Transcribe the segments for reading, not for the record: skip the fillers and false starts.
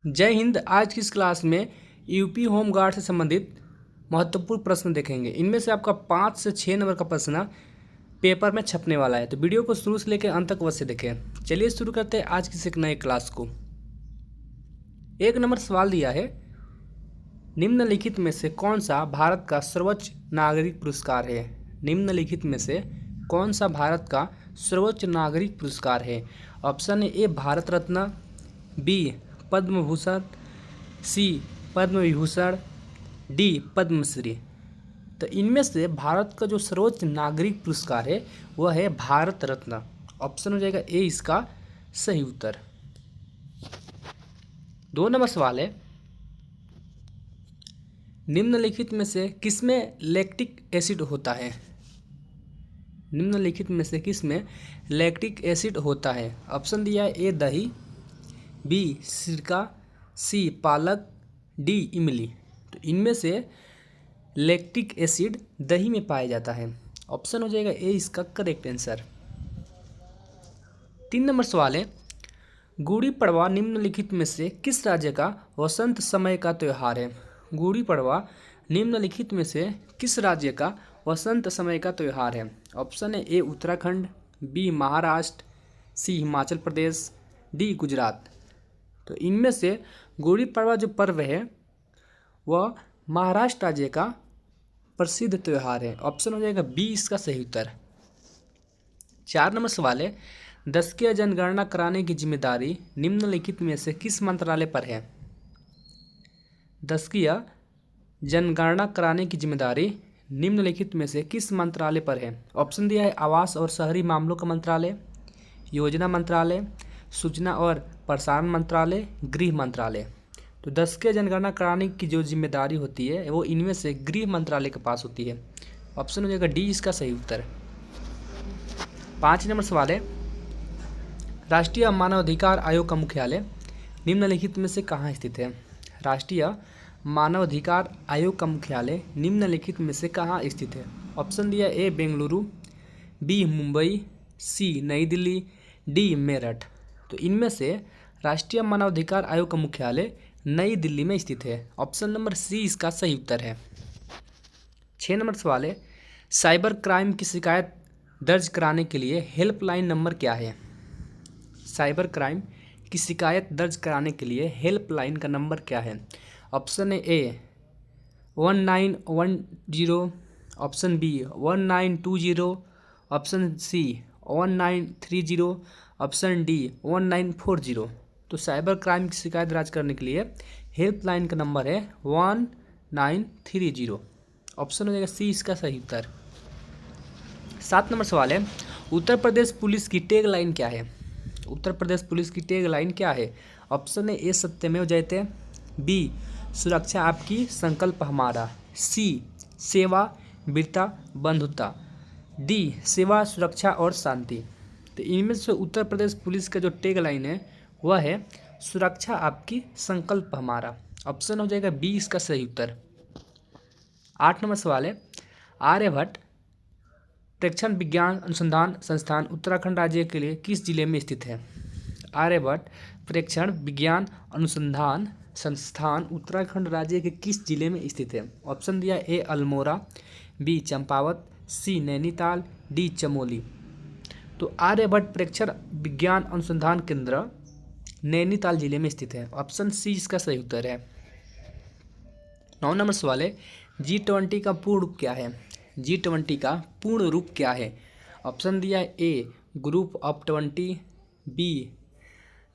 जय हिंद। आज की इस क्लास में यूपी होम गार्ड से संबंधित महत्वपूर्ण प्रश्न देखेंगे। इनमें से आपका 5 से 6 नंबर का प्रश्न पेपर में छपने वाला है, तो वीडियो को शुरू से लेकर अंत तक अवश्य देखें। चलिए शुरू करते हैं आज की एक नए क्लास को। 1 नंबर सवाल दिया है, निम्नलिखित में से कौन सा भारत का सर्वोच्च नागरिक पुरस्कार है। निम्नलिखित में से कौन सा भारत का सर्वोच्च नागरिक पुरस्कार है। Option A Bharat Ratna, B Padma Bhushan, C Padma Vibhushan, D Padmashri. तो इनमें से भारत का जो सर्वोच्च नागरिक पुरस्कार है वह है भारत रत्न। ऑप्शन हो जाएगा ए इसका सही उत्तर। 2 नंबर सवाल है, निम्नलिखित में से किसमें लैक्टिक एसिड होता है। निम्नलिखित में से किसमें लैक्टिक एसिड होता है। ऑप्शन दिया है ए दही, बी सिरका, सी पालक, डी इमली। तो इनमें से लैक्टिक एसिड दही में पाया जाता है। ऑप्शन हो जाएगा ए इसका करेक्ट आंसर। 3 नंबर सवाल है, गुड़ी पड़वा निम्नलिखित में से किस राज्य का वसंत समय का त्यौहार है। गुड़ी पड़वा निम्नलिखित में से किस राज्य का वसंत समय का त्यौहार है। ऑप्शन है ए उत्तराखंड, बी महाराष्ट्र, सी हिमाचल प्रदेश, डी गुजरात। तो इनमें से गुड़ी पड़वा जो पर्व है वह महाराष्ट्र राज्य का प्रसिद्ध त्यौहार है। ऑप्शन हो जाएगा बी इसका सही उत्तर। 4 नंबर सवाल है, दशकीय जनगणना कराने की जिम्मेदारी निम्नलिखित में से किस मंत्रालय पर है। दशकीय जनगणना कराने की जिम्मेदारी निम्नलिखित में से किस मंत्रालय पर है। ऑप्शन दिया है आवास और शहरी मामलों का मंत्रालय, योजना मंत्रालय, सूचना और प्रसारण मंत्रालय, गृह मंत्रालय। तो दशकीय जनगणना कराने की जो जिम्मेदारी होती है वो इनमें से गृह मंत्रालय के पास होती है। ऑप्शन हो जाएगा डी इसका सही उत्तर। 5 नंबर सवाल है, राष्ट्रीय मानवाधिकार आयोग का मुख्यालय निम्नलिखित में से कहाँ स्थित है। राष्ट्रीय मानवाधिकार आयोग का मुख्यालय निम्नलिखित में से कहाँ स्थित है। ऑप्शन दिया ए बेंगलुरु, बी मुंबई, सी नई दिल्ली, डी मेरठ। तो इनमें से राष्ट्रीय मानवाधिकार आयोग का मुख्यालय नई दिल्ली में स्थित है। ऑप्शन नंबर सी इसका सही उत्तर है। 6 नंबर सवाल है, साइबर क्राइम की शिकायत दर्ज कराने के लिए हेल्पलाइन नंबर क्या है। साइबर क्राइम की शिकायत दर्ज कराने के लिए हेल्पलाइन का नंबर क्या है। ऑप्शन है A 1910, option B 1920, option C 1930, option D 1940। तो साइबर क्राइम की शिकायत दर्ज करने के लिए हेल्पलाइन का नंबर है 1930। ऑप्शन हो जाएगा सी इसका सही उत्तर। 7 नंबर सवाल है, उत्तर प्रदेश पुलिस की टैग लाइन क्या है। उत्तर प्रदेश पुलिस की टैग लाइन क्या है। ऑप्शन है ए सत्यमेव जयते, बी सुरक्षा आपकी संकल्प हमारा, सी सेवा वीरता बंधुता, डी सेवा सुरक्षा और शांति। तो इनमें से उत्तर प्रदेश पुलिस का जो टैग लाइन है वह है सुरक्षा आपकी संकल्प हमारा। ऑप्शन हो जाएगा बी इसका सही उत्तर। 8 नंबर सवाल है, आर्यभट्ट प्रेक्षण विज्ञान अनुसंधान संस्थान उत्तराखंड राज्य के लिए किस जिले में स्थित है। आर्यभट्ट प्रेक्षण विज्ञान अनुसंधान संस्थान उत्तराखंड राज्य के किस जिले में स्थित है। ऑप्शन दिया ए अल्मोड़ा, बी चंपावत, सी नैनीताल, डी चमोली। तो आर्यभट्ट प्रेक्षण विज्ञान अनुसंधान केंद्र नैनीताल जिले में स्थित है। ऑप्शन सी इसका सही उत्तर है। 9 नंबर सवाल है, G20 का पूर्ण रूप क्या है। G20 का पूर्ण रूप क्या है। ऑप्शन दिया है A group of 20, B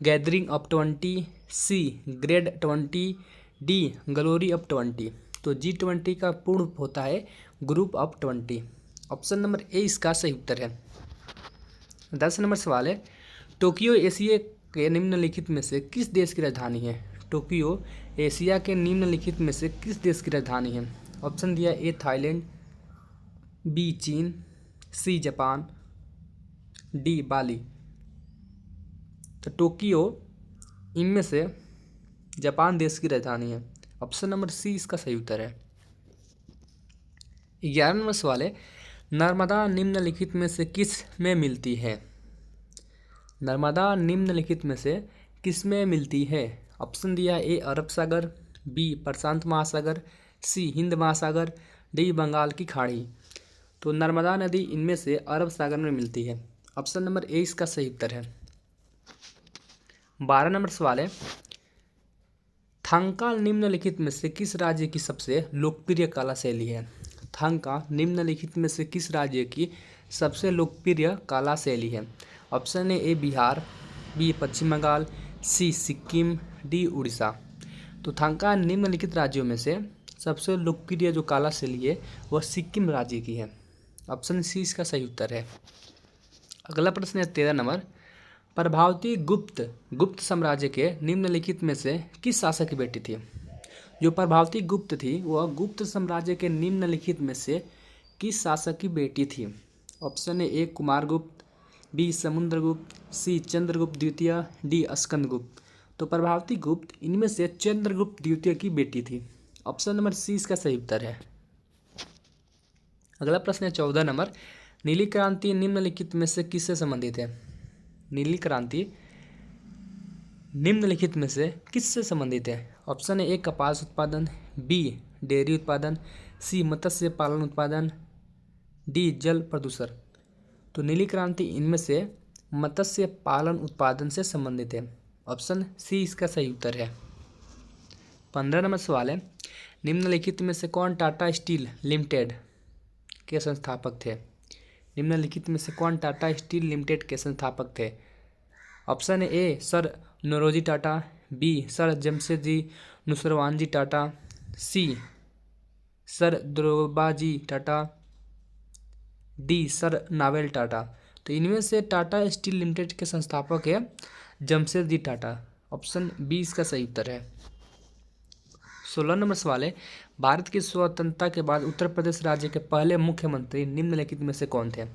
gathering of 20, C grade 20, D glory of 20। तो G20 का पूर्ण रूप होता है group of 20। Option number A इसका सही उत्तर है। 10 नंबर सवाल है, टोक्यो एशिया के निम्नलिखित में से किस देश की राजधानी है। टोक्यो एशिया के निम्नलिखित में से किस देश की राजधानी है। ऑप्शन दिया ए थाईलैंड, बी चीन, सी जापान, डी बाली। तो टोक्यो इनमें से जापान देश की राजधानी है। ऑप्शन नंबर सी इसका सही उत्तर है। 11 नंबर सवाल है, नर्मदा निम्नलिखित में से किस में मिलती है। नर्मदा निम्नलिखित में से किस में मिलती है। ऑप्शन दिया ए अरब सागर, बी प्रशांत महासागर, सी हिंद महासागर, डी बंगाल की खाड़ी। तो नर्मदा नदी इनमें से अरब सागर में मिलती है। ऑप्शन नंबर ए इसका सही उत्तर है। 12 नंबर सवाल है, थांका निम्नलिखित में से किस राज्य की सबसे लोकप्रिय कला शैली है? थांका निम्नलिखित में से किस राज्य की सबसे लोकप्रिय कला शैली है? Option A Bihar, B Paschim Bangal, C Sikkim, D Orissa. तो थांका निम्नलिखित राज्यों में से सबसे लोकप्रिय जो कला शैली है वह सिक्किम राज्य की है। ऑप्शन सी इसका सही उत्तर है। अगला प्रश्न है 13 नंबर, प्रभावती गुप्त साम्राज्य के निम्नलिखित में से किस शासक की बेटी थी? जो प्रभावती गुप्त थी वह गुप्त साम्राज्य के निम्नलिखित में से किस शासक की बेटी थी? Option A Kumaragupta, B Samudragupta, C Chandragupta द्वितीय, डी स्कंदगुप्त। तो प्रभावती गुप्त इनमें से चंद्रगुप्त द्वितीय की बेटी थी। ऑप्शन नंबर सी इसका सही उत्तर है। अगला प्रश्न है 14 नंबर, नीली क्रांति निम्नलिखित में से किससे संबंधित है? नीली क्रांति निम्नलिखित में से किससे संबंधित है? ऑप्शन ए कपास उत्पादन, बी डेयरी उत्पादन, सी मत्स्य पालन उत्पादन, डी जल प्रदूषण। तो नीली क्रांति इनमें से मत्स्य पालन उत्पादन से संबंधित है। ऑप्शन सी इसका सही उत्तर है। 15 नंबर सवाल है, निम्नलिखित में से कौन टाटा स्टील लिमिटेड के संस्थापक थे? निम्नलिखित में से कौन टाटा स्टील लिमिटेड के संस्थापक थे? Option A sir Naoroji Tata, B sir Jamsetji Noorjahanji Tata, C sir Dhirubhai Tata, D sir Noel Tata. तो इनमें से टाटा स्टील लिमिटेड के संस्थापक है जमशेदजी टाटा। ऑप्शन बी इसका सही उत्तर है। 16 नंबर सवाल है, भारत की स्वतंत्रता के बाद उत्तर प्रदेश राज्य के पहले मुख्यमंत्री निम्नलिखित में से कौन थे?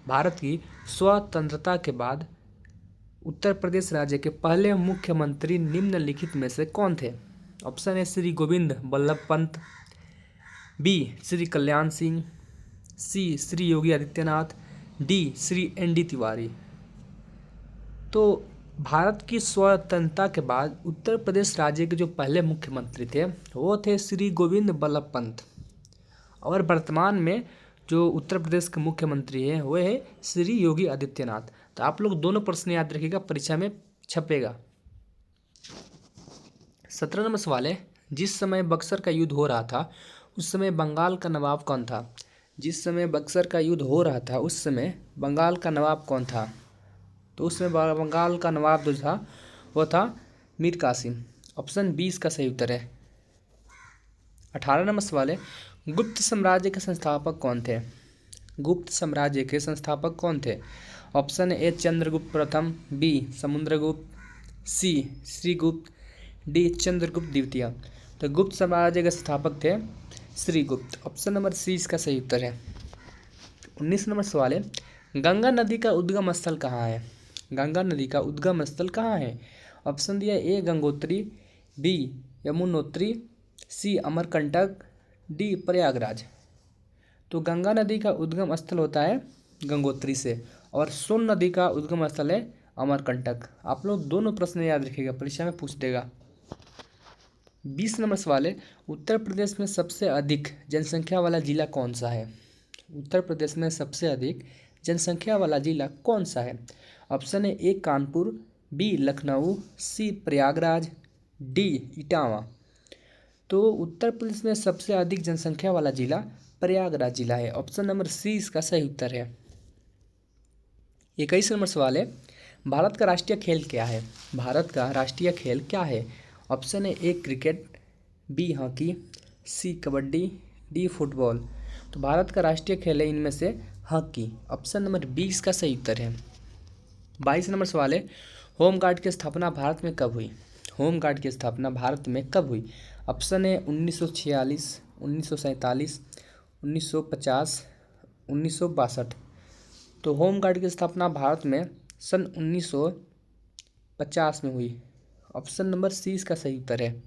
भारत की स्वतंत्रता के बाद उत्तर प्रदेश राज्य के पहले मुख्यमंत्री निम्नलिखित में से कौन थे? Option A Shri Govind Ballabh Pant, B Shri Kalyan Singh, C Shri Yogi Adityanath, D Shri ND. Tiwari. तो भारत की स्वतंत्रता के बाद उत्तर प्रदेश राज्य के जो पहले मुख्यमंत्री थे वो थे श्री गोविंद बल्लभ पंत, और वर्तमान में जो उत्तर प्रदेश के मुख्यमंत्री हैं वो है श्री योगी आदित्यनाथ। तो आप लोग दोनों प्रश्न याद रखिएगा, परीक्षा में छपेगा। 17 नंबर सवाल है, जिस समय बक्सर का युद्ध हो रहा था उस समय बंगाल का नवाब कौन था? जिस समय बक्सर का युद्ध हो रहा था उस समय बंगाल का नवाब कौन था? तो उस समय बंगाल का नवाब जो था वो था मीर कासिम। ऑप्शन बी इसका सही उत्तर है। 18 नंबर सवाल है, गुप्त साम्राज्य के संस्थापक कौन थे? गुप्त साम्राज्य के संस्थापक कौन थे? ऑप्शन ए चंद्रगुप्त प्रथम, बी समुद्रगुप्त, सी श्रीगुप्त, डी चंद्रगुप्त द्वितीय। तो गुप्त साम्राज्य के संस्थापक थे श्रीगुप्त। ऑप्शन नंबर सी इसका सही उत्तर है। 19 नंबर सवाल है, गंगा नदी का उद्गम स्थल कहाँ है? गंगा नदी का उद्गम स्थल कहाँ है? ऑप्शन दिया ए गंगोत्री, बी यमुनोत्री, सी अमरकंटक, डी प्रयागराज। तो गंगा नदी का उद्गम स्थल होता है गंगोत्री से, और सोन नदी का उद्गम स्थल है अमरकंटक। आप लोग दोनों प्रश्न याद रखिएगा, परीक्षा में पूछ देगा। 20 नंबर सवाल है, उत्तर प्रदेश में सबसे अधिक जनसंख्या वाला जिला कौन सा है? उत्तर प्रदेश में सबसे अधिक जनसंख्या वाला जिला कौन सा है? ऑप्शन है ए कानपुर, बी लखनऊ, सी प्रयागराज, डी इटावा। तो उत्तर प्रदेश में सबसे अधिक जनसंख्या वाला जिला प्रयागराज जिला है। ऑप्शन नंबर सी इसका सही उत्तर है। 21 नंबर सवाल है, भारत का राष्ट्रीय खेल क्या है? भारत का राष्ट्रीय खेल क्या है? ऑप्शन है ए क्रिकेट, बी हॉकी, सी कबड्डी, डी फुटबॉल। तो भारत का राष्ट्रीय खेल है इनमें से हॉकी। ऑप्शन नंबर बी इसका सही उत्तर है। 22 नंबर सवाल है, होमगार्ड की स्थापना भारत में कब हुई? होमगार्ड की स्थापना भारत में कब हुई? ऑप्शन है 1946, 1947, 1950, 1962। तो होमगार्ड की स्थापना भारत में सन 1950 में हुई। ऑप्शन नंबर सी इसका सही उत्तर है।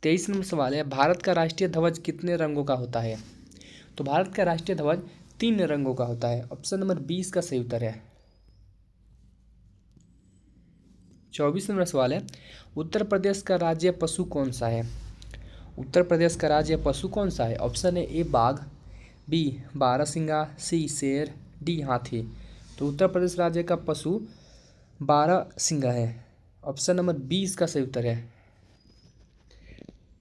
23 नंबर सवाल है, भारत का राष्ट्रीय ध्वज कितने रंगों का होता है? तो भारत का राष्ट्रीय ध्वज 3 रंगों का होता है। ऑप्शन नंबर बी इसका सही उत्तर है। 24 नंबर सवाल है, उत्तर प्रदेश का राज्य पशु कौन सा है? उत्तर प्रदेश का राज्य पशु कौन सा है? ऑप्शन ए बाघ, बी बारहसिंगा, सी शेर, डी हाथी। तो उत्तर प्रदेश राज्य का पशु बारहसिंगा है। ऑप्शन नंबर बी इसका सही उत्तर है।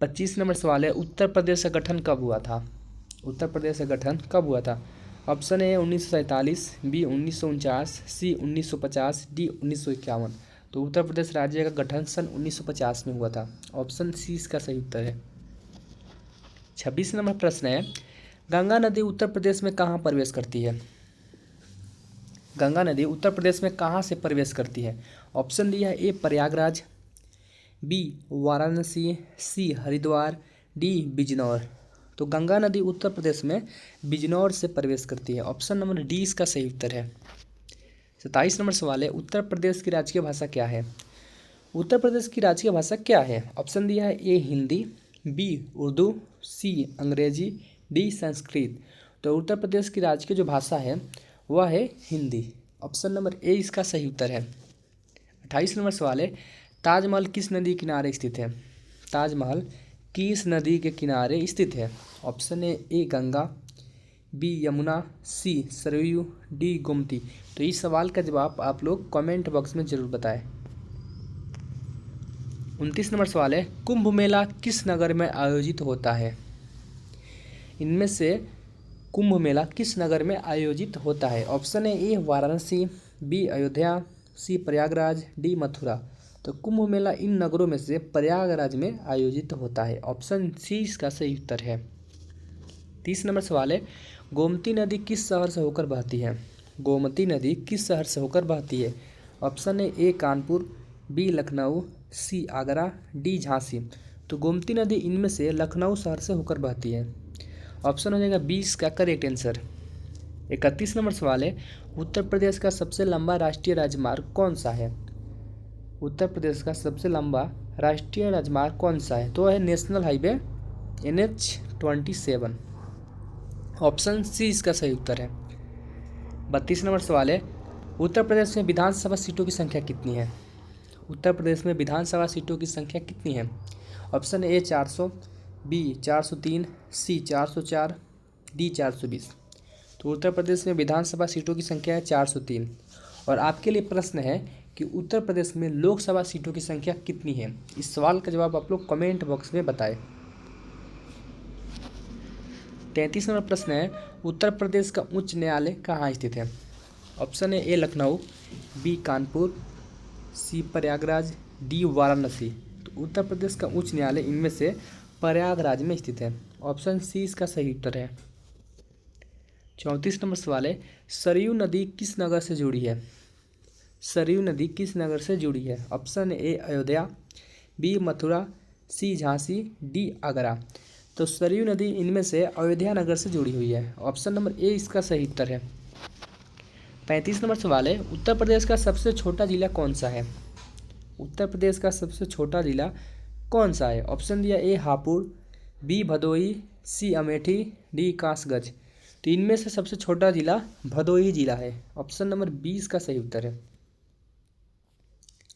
25 नंबर सवाल है, उत्तर प्रदेश का गठन कब हुआ था? उत्तर प्रदेश का गठन कब हुआ था? Option A 1947, B 1949, C 1950, D 1951। तो उत्तर प्रदेश राज्य का गठन सन 1950 में हुआ था। ऑप्शन सी इसका सही उत्तर है। 26 नंबर प्रश्न है, गंगा नदी उत्तर प्रदेश में कहाँ प्रवेश करती है? गंगा नदी उत्तर प्रदेश में कहाँ से प्रवेश करती है? ऑप्शन दिया है ए प्रयागराज, बी वाराणसी, सी हरिद्वार, डी बिजनौर। तो गंगा नदी उत्तर प्रदेश में बिजनौर से प्रवेश करती है। ऑप्शन नंबर डी इसका सही उत्तर है। 27 नंबर सवाल है, उत्तर प्रदेश की राजकीय भाषा क्या है? उत्तर प्रदेश की राजकीय भाषा क्या है? ऑप्शन दिया है ए हिंदी, बी उर्दू, सी अंग्रेजी, डी संस्कृत। तो उत्तर प्रदेश की राजकीय जो भाषा है वह है हिंदी। ऑप्शन नंबर ए इसका सही उत्तर है। 28 नंबर सवाल है, ताजमहल किस नदी के किनारे स्थित है? ताजमहल किस नदी के किनारे स्थित है? Option A Ganga, B Yamuna, C Saryu, D Gomti. तो इस सवाल का जवाब आप लोग कमेंट बॉक्स में जरूर बताएं। 29 नंबर सवाल है, कुंभ मेला किस नगर में आयोजित होता है? इनमें से कुंभ मेला किस नगर में आयोजित होता है? Option A Varanasi, B Ayodhya, C Prayagraj, D Mathura. तो कुंभ मेला इन नगरों में से प्रयागराज में आयोजित होता है। ऑप्शन सी इसका सही उत्तर है। 30 नंबर सवाल है, गोमती नदी किस शहर से होकर बहती है? गोमती नदी किस शहर से होकर बहती है? Option A Kanpur, B Lucknow, C Agra, D Jhansi. तो गोमती नदी इनमें से लखनऊ शहर से होकर बहती है। ऑप्शन हो जाएगा 20 का करेक्ट आंसर। 31 नंबर सवाल है, उत्तर प्रदेश का सबसे लंबा राष्ट्रीय राजमार्ग कौन सा है? उत्तर प्रदेश का सबसे लंबा राष्ट्रीय राजमार्ग कौन सा है? तो है national highway NH-27। Option C इसका सही उत्तर है। 32 नंबर सवाल है, उत्तर प्रदेश में विधानसभा सीटों की संख्या कितनी है? उत्तर प्रदेश में विधानसभा सीटों की संख्या कितनी है? Option A 400, B 403, C 404, D 420। तो उत्तर प्रदेश में विधानसभा सीटों की संख्या है 403। और आपके लिए प्रश्न है कि उत्तर प्रदेश में लोकसभा सीटों की संख्या कितनी है? इस सवाल का जवाब आप लोग कमेंट बॉक्स में बताएं। 33 नंबर प्रश्न है, उत्तर प्रदेश का उच्च न्यायालय कहाँ स्थित है? Option A Lucknow, B Kanpur, C Prayagraj, D Varanasi. तो उत्तर प्रदेश का उच्च न्यायालय इनमें से प्रयागराज में स्थित है। ऑप्शन सी इसका सही उत्तर है। 34 नंबर सवाल है, सरयू नदी किस नगर से जुड़ी है? सरयू नदी किस नगर से जुड़ी है? Option A Ayodhya, B Mathura, C Jhansi, D Agra. तो सरयू नदी इनमें से अयोध्या नगर से जुड़ी हुई है। ऑप्शन नंबर ए इसका सही उत्तर है। 35 नंबर सवाल है, उत्तर प्रदेश का सबसे छोटा जिला कौन सा है? उत्तर प्रदेश का सबसे छोटा जिला कौन सा है? ऑप्शन दिया ए हापुड़, बी भदोही, सी अमेठी, डी कासगंज। तो इनमें से सबसे छोटा जिला भदोही जिला है। ऑप्शन नंबर 20 का सही उत्तर है।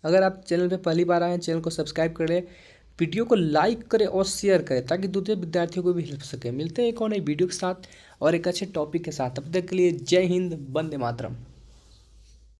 अगर आप चैनल पे पहली बार आए हैं, चैनल को सब्सक्राइब करें, वीडियो को लाइक करें और शेयर करें ताकि दूसरे विद्यार्थियों को भी हेल्प सके। मिलते हैं एक और नई वीडियो के साथ और एक अच्छे टॉपिक के साथ। तब तक के लिए जय हिंद, वंदे मातरम।